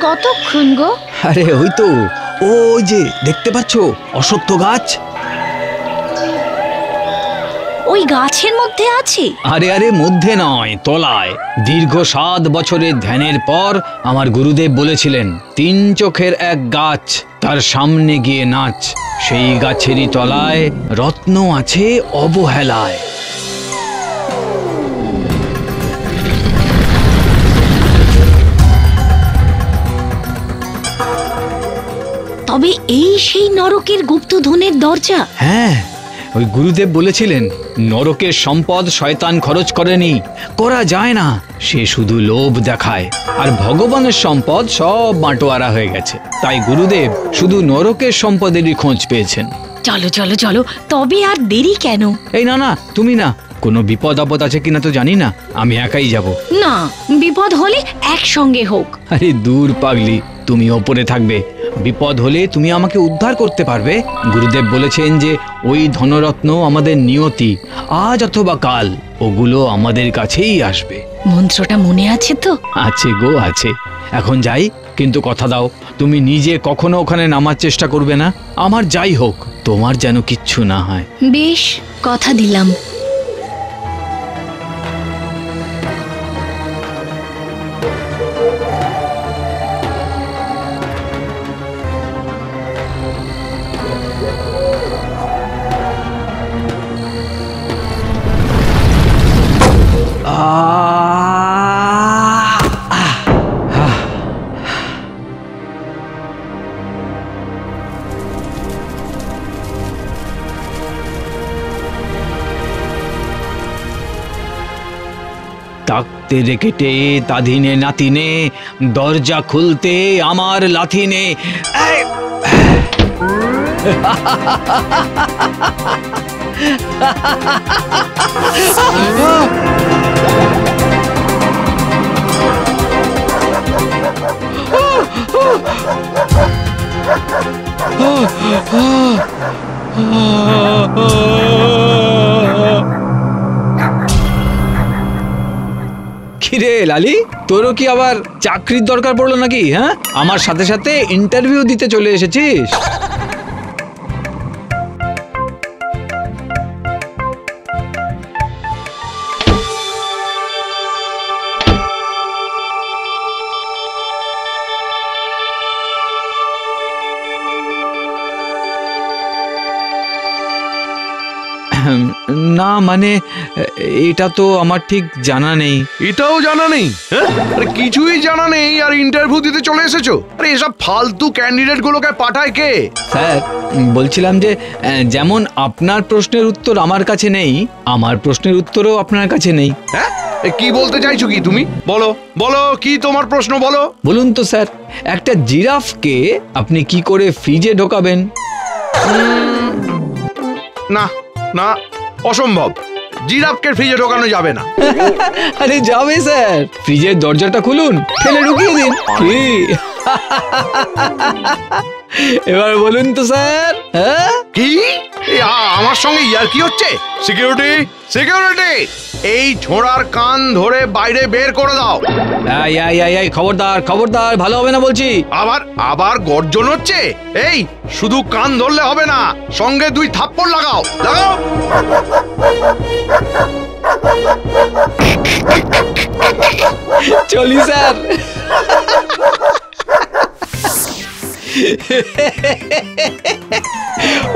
কতক্ষণ গো? আরে ওই তো, ওই যে দেখতে পাচ্ছ অশ্বত্থ গাছ, ওই গাছের মধ্যে আছে? আরে আরে মধ্যে নয়, তলায়। দীর্ঘ 7 বছরের ধ্যানের পর আমার গুরুদেব বলেছিলেন 3 চোখের এক গাছ, তার সামনে গিয়ে নাচ। সেই গাছেরই তলায় রত্ন আছে অবহেলায়। তবে এই সেই নরকের গুপ্তধনের দরজা? হ্যাঁ, ওই গুরুদেব বলেছিলেন নরকের সম্পদ শয়তান খরচ করেনি, করা যায় না, সে শুধু লোভ দেখায়। আর ভগবানের সম্পদ সব বাঁটোয়ারা হয়ে গেছে, তাই গুরুদেব শুধু নরকের সম্পদেরই খোঁজ পেয়েছেন। চলো চলো চলো, তবে আর দেরি কেন? এই না না, তুমি না, কোনো বিপদ আপদ আছে কিনা তো জানি না, আমি একাই যাব। না, বিপদ হলে একসঙ্গে হোক। আরে দূর পাগলি, তুমি ওপরে থাকবে, বিপদ হলে তুমি আমাকে উদ্ধার করতে পারবে। গুরুদেব বলেছেন যে ওই ধনরত্ন আমাদের নিয়তি, আজ অথবা কাল ওগুলো আমাদের কাছেই আসবে। মন্ত্রটা মনে আছে তো? আছে গো, আছে। এখন যাই, কিন্তু কথা দাও তুমি নিজে কখনো ওখানে নামার চেষ্টা করবে না। আমার যাই হোক, তোমার যেন কিচ্ছু না হয়। বেশ, কথা দিলাম। তাকতে রেকেটে তাধিনে নাতিনে, দরজা খুলতে আমার লাথিনে। কিরে লালি, তোরও কি আবার চাকরির দরকার পড়লো নাকি? হ্যাঁ, আমার সাথে সাথে ইন্টারভিউ দিতে চলে এসেছিস? না মানে এটা তো আমার ঠিক জানা নেই। এটাও জানা নেই? আরে কিছুই জানা নেই আর ইন্টারভিউ দিতে চলে এসেছো? আরে এসব ফালতু ক্যান্ডিডেট গুলোকে পাঠায় কে? স্যার বলছিলাম যে যেমন আপনার প্রশ্নের উত্তর আমার কাছে নেই, আমার প্রশ্নের উত্তরও আপনার কাছে নেই। হ্যাঁ, কি বলতে চাইছো কি তুমি? বলো বলো, কি তোমার প্রশ্ন বলো। বলুন তো স্যার, একটা জিরাফকে আপনি কি করে ফ্রিজে ঢোকাবেন? না না, অসম্ভব, জিরাফকে ফ্রিজে ঢোকানো যাবে না। আরে যাবে স্যার, ফ্রিজের দরজাটা খুলুন, ফেলে ঢুকিয়ে দিন। কি এবার বলুন তো স্যার? হ্যাঁ, কি আমার সঙ্গে ইয়ার কি হচ্ছে? সিকিউরিটি সিকিউরিটি, এই ছোড়ার কান ধরে বাইরে বের করে দাও। এই খবরদার খবরদার, ভালো হবে না বলছি। আবার আবার গর্জন হচ্ছে? এই শুধু কান ধরলে হবে না, সঙ্গে 2 থাপ্পড় লাগাও লাগাও। চলি স্যার।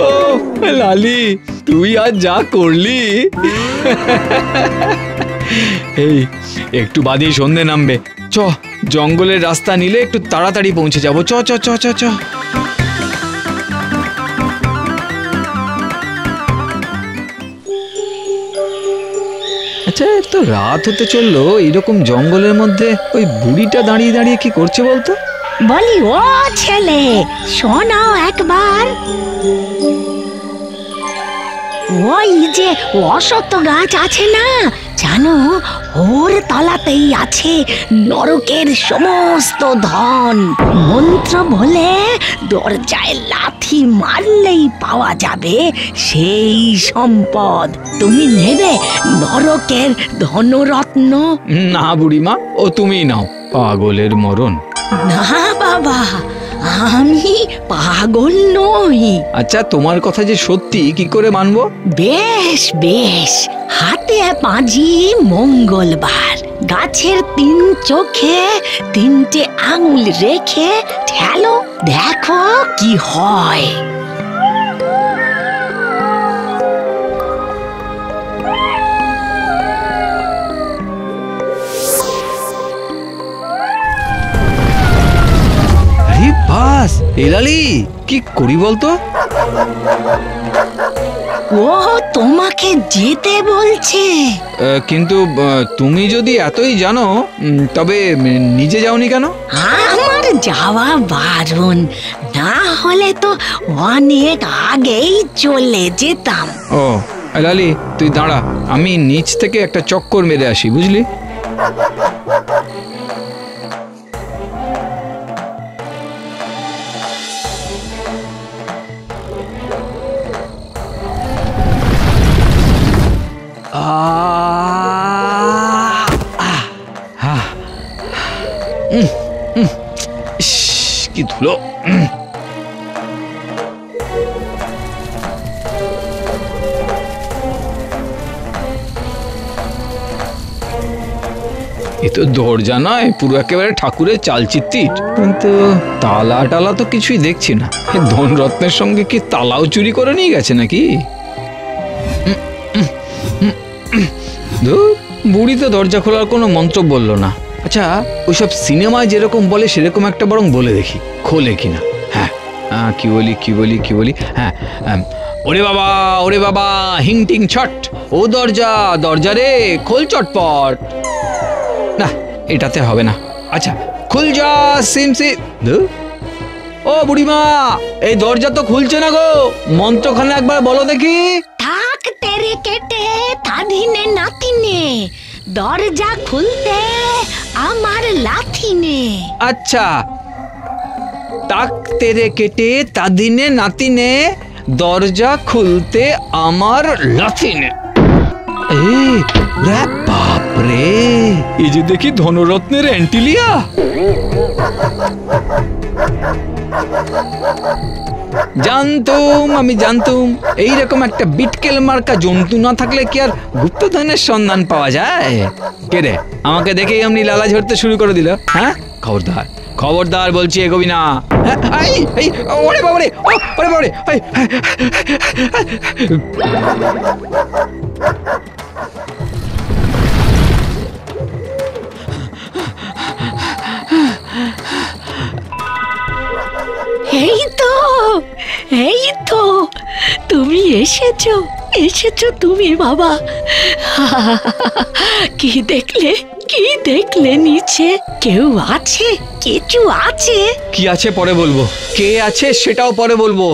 ও লালি, তুই আজ যা করলি। এই একটু বাদেই সন্ধে নামবে, চ জঙ্গলের রাস্তা নিলে একটু তাড়াতাড়ি পৌঁছে যাবো। চ চ চ চ চ। আচ্ছা, তো রাত হতে চললো, এইরকম জঙ্গলের মধ্যে ওই বুড়িটা দাঁড়িয়ে দাঁড়িয়ে কি করছে বলতো? বলি ও ছেলে, শোনাও একবার। ওই যে অশ্বত্থ গাছ আছে না, জানো ওর তলাতেই আছে নরকের সমস্ত ধন। মন্ত্র বলে দরজায় লাথি মারলেই পাওয়া যাবে সেই সম্পদ। তুমি নেবে নরকের ধনরত্ন? না বুড়িমা, ও তুমিই নাও, পাগলের মরণ। না বাবা, আমি পাগল নই। আচ্ছা, তোমার কথা যে সত্যি কি করে মানবো? বেশ বেশ, হাতে পাঁজি মঙ্গলবার, গাছের 3 চোখে 3টে আঙুল রেখে ঠেলো, দেখো কি হয়। আরে বাস, এলালি কি করি বলতো? ও তোমাকে যেতে বলছে। কিন্তু তুমি যদি এতই জানো, তবে নিজে যাওনি কেন? আমার যাওয়া বারণ, না হলে তো অনেক আগেই চলে যেতাম। ও লালি, তুই দাঁড়া, আমি নিচ থেকে একটা চক্কর মেরে আসি, বুঝলি? কি ধুলো! এ তো দরজা নয়, পুরো একেবারে ঠাকুরের চালচিত্তির। কিন্তু তালা টালা তো কিছুই দেখছি না। ধনরত্নের সঙ্গে কি তালাও চুরি করে নিয়ে গেছে নাকি? বুড়ি তো দরজা খোলার কোনো মন্ত্র বললো না। আচ্ছা, ওইসব সিনেমায় যেরকম বলে সেরকম একটা বরং বলে দেখি, খোলে কিনা। হ্যাঁ, কি বলি, হ্যাঁ, ওরে বাবা, হিং টিং ছট, ও দরজা রে, খোল চটপট। না, এটাতে হবে না। আচ্ছা, খুল যা সিম। ও বুড়িমা, এই দরজা তো খুলছে না গো, মন্ত্রখানে একবার বলো দেখি। থাক তেরে কেটে তাধিনে নাতিনে, দরজা খুলতে আমার লাথি নে। আচ্ছা, তাক তেরে কেটে তাদিনে নাতিনে, দরজা খুলতে আমার লাথি নে। বাপরে, এই যে দেখি ধনরত্নের অ্যান্টিলিয়া। আমি জানতুম এইরকম একটা বিটকেল মার্কা জন্তু না থাকলে কি আর গুপ্তধনের সন্ধান পাওয়া যায়? কে রে, আমাকে দেখেই এমনি লালা ঝরতে শুরু করে দিল? হ্যাঁ, খবরদার বলছি, এগোবি না। ওরে বাবারে, ওরে বাবারে! এই তো তুমি এসেছো তুমি বাবা। কি দেখলে নিচে? কেউ আছে? কিছু আছে? কি আছে পরে বলবো, কে আছে সেটাও পরে বলবো।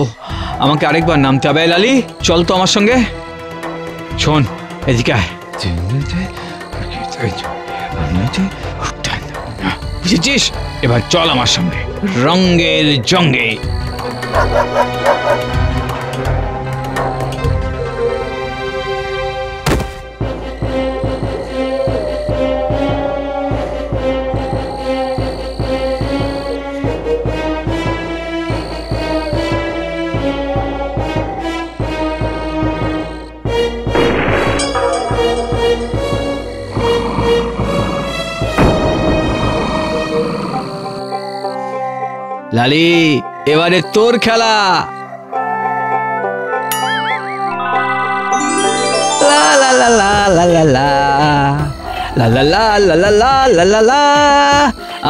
আমাকে আরেকবার নামতে হবে। লালি, চল তো আমার সঙ্গে। শোন, এদিকে আয়। বুঝেছিস? এবার চল আমার সঙ্গে রঙের জঙ্গে। লালি, এবারে তোর খেলা।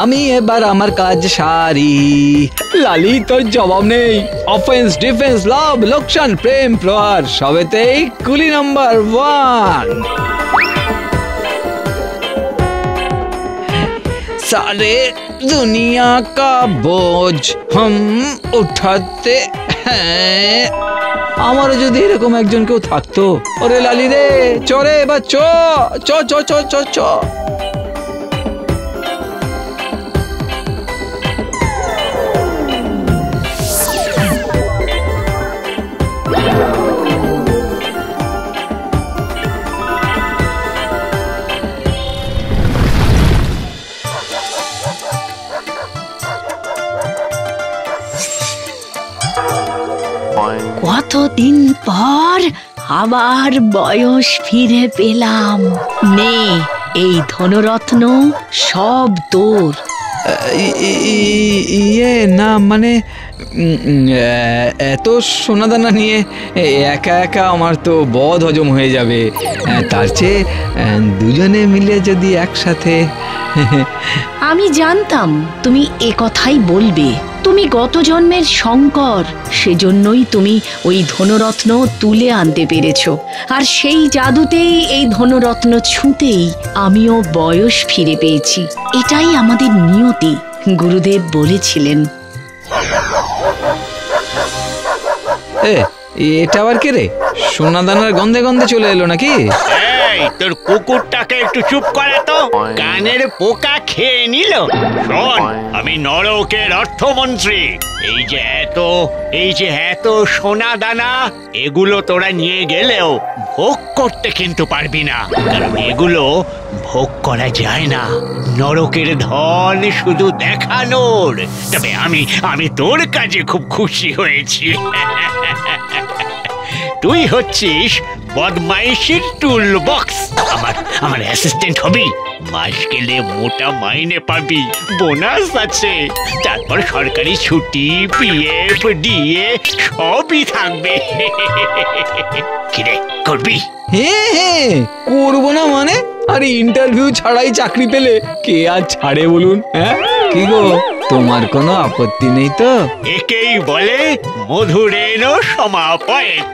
আমি এবার আমার কাজ সারি। লালি, তোর জবাব নেই। অফেন্স, ডিফেন্স, লাভ, লোকসান, প্রেম, প্রহার সবেতেই কুলি নাম্বার 1। सारे दुनिया का बोझ हम उठाते हैं। আমারও যদি এরকম একজন কেউ থাকতো। ওরে লালি রে, চরে এবার চ চ চ চ চ চ। কতদিন পর আবার বয়স ফিরে পেলাম। নে এই ধনরত্ন সব তোর। ইয়ে না মানে এত সোনাদানা নিয়ে একা একা আমার তো বদ হজম হয়ে যাবে। তার চেয়ে দুজনে মিলে যদি একসাথে। আমি জানতাম তুমি এ কথাই বলবে। তুমি গত জন্মের শঙ্কর, সেজন্যই তুমি ওই ধনরত্ন তুলে আনতে পেরেছো। আর সেই জাদুতেই, এই ধনরত্ন ছুঁতেই আমিও বয়স ফিরে পেয়েছি। এটাই আমাদের নিয়তি, গুরুদেব বলেছিলেন। এটা আবার কে রে? সোনাদানার গন্ধে গন্ধে চলে এলো নাকি? এই তোর কুকুরটাকে একটু চুপ করা তো, কানের পোকা খেয়ে নিল। শোন, আমি নরকের অর্থমন্ত্রী। এই যে এত সোনা দানা, এগুলো তোরা নিয়ে গেলেও ভোগ করতে কিন্তু পারবি না, কারণ এগুলো ভোগ করা যায় না। নরকের ধন শুধু দেখানোর। তবে আমি তোর কাজে খুব খুশি হয়েছি। তুই হচ্ছিস বদমাইশির টুল বক্স। আমার অ্যাসিস্ট্যান্ট হবি। মাস গেলে মোটা মাইনে পাবি, বোনাস আছে, তারপর সরকারি ছুটি, পিএফ, ডিএ সবই থাকবে। কিরে, করবি? হ্যাঁ, করবো না মানে? আরে ইন্টারভিউ ছাড়াই চাকরি পেলে কে আর ছাড়ে বলুন? হ্যাঁ কি গো, তোমার কোনো আপত্তি নেই তো? একেই বলে মধুরেণ সমাপয়েৎ।